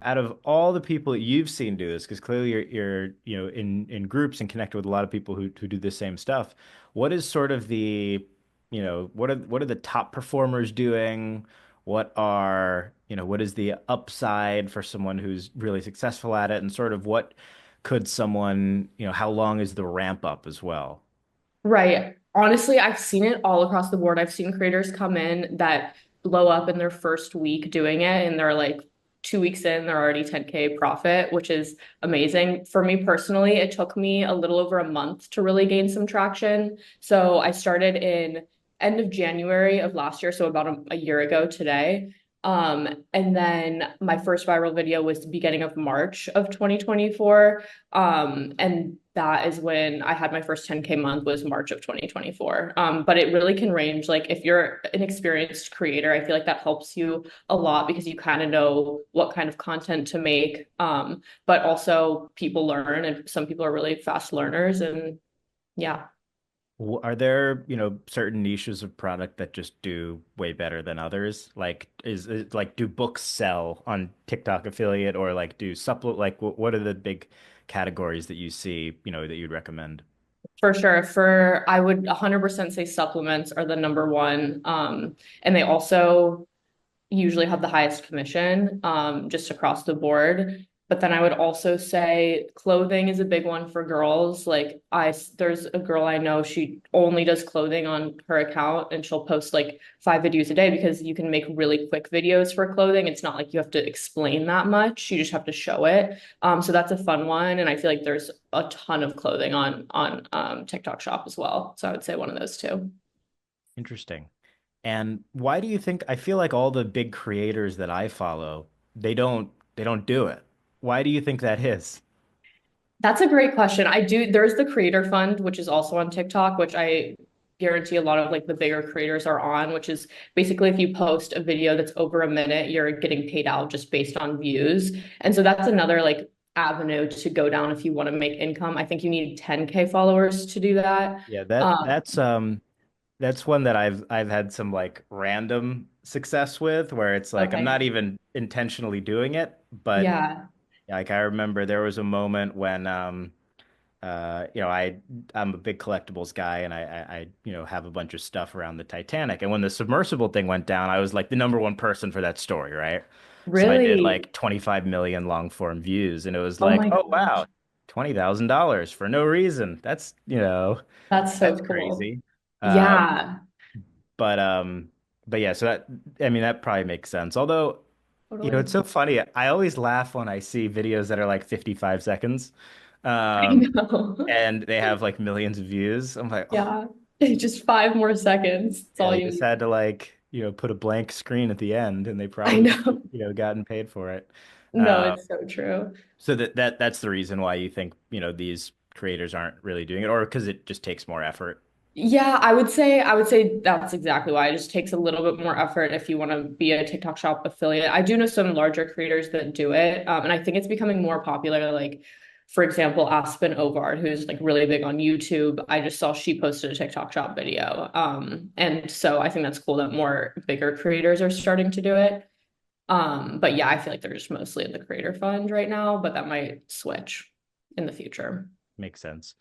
out of all the people that you've seen do this, because clearly you're in groups and connected with a lot of people who do the same stuff. What is sort of what are the top performers doing? What is the upside for someone who's really successful at it, and sort of what could someone, how long is the ramp up as well? Right. Honestly, I've seen it all across the board. I've seen creators come in that blow up in their first week doing it, and they're like 2 weeks in, they're already 10K profit, which is amazing. For me personally, it took me a little over a month to really gain some traction. So I started in end of January of last year, so about a year ago today. And then my first viral video was the beginning of March of 2024. And that is when I had my first 10K month was March of 2024. But it really can range. Like if you're an experienced creator, I feel like that helps you a lot because you kind of know what kind of content to make. But also people learn and some people are really fast learners and yeah. Are there, certain niches of product that just do way better than others? Like, like, do books sell on TikTok affiliate, or like do supplement, like what are the big categories that you see, that you'd recommend? For sure. I would 100% say supplements are the number one. And they also usually have the highest commission, just across the board. But then I would also say clothing is a big one for girls. There's a girl I know, she only does clothing on her account and she'll post like 5 videos a day because you can make really quick videos for clothing. It's not like you have to explain that much. You just have to show it. So that's a fun one. And I feel like there's a ton of clothing on TikTok Shop as well. So I would say one of those two. Interesting. And why do you think, I feel like all the big creators that I follow, they don't do it. Why do you think that is? That's a great question. There's the Creator Fund, which is also on TikTok, which I guarantee a lot of like the bigger creators are on, which is basically if you post a video that's over a minute, you're getting paid out just based on views. And so that's another like avenue to go down if you want to make income. I think you need 10K followers to do that. Yeah, that Um, that's one that I've had some like random success with, where it's like I'm okay. not even intentionally doing it, but Yeah. like I remember there was a moment when I'm a big collectibles guy, and I have a bunch of stuff around the Titanic, and when the submersible thing went down, I was like the number one person for that story, right? So I did Really? like 25 million long form views, and it was Oh like, my oh wow, gosh. $20,000 for no reason. That's so That's cool. crazy. Uh, Yeah. but um, but yeah, so that, I mean, that probably makes sense. Although, it's Totally. so funny. I always laugh when I see videos that are like 55 seconds, I um, know. and they have like millions of views. I'm like, oh, Yeah. Just 5 more seconds. That's yeah, all they you just need. had to like, put a blank screen at the end, and they I probably, know. gotten paid for it. No, Uh, it's so true. so that's the reason why you think, these creators aren't really doing it, or because it just takes more effort. Yeah, I would say that's exactly why. It just takes a little bit more effort if you want to be a TikTok Shop affiliate. I do know some larger creators that do it. And I think it's becoming more popular. Like, for example, Aspen Ovard, who's like really big on YouTube. I just saw she posted a TikTok Shop video. And so I think that's cool that more bigger creators are starting to do it. But yeah, I feel like they're just mostly in the creator fund right now, but that might switch in the future. Makes sense.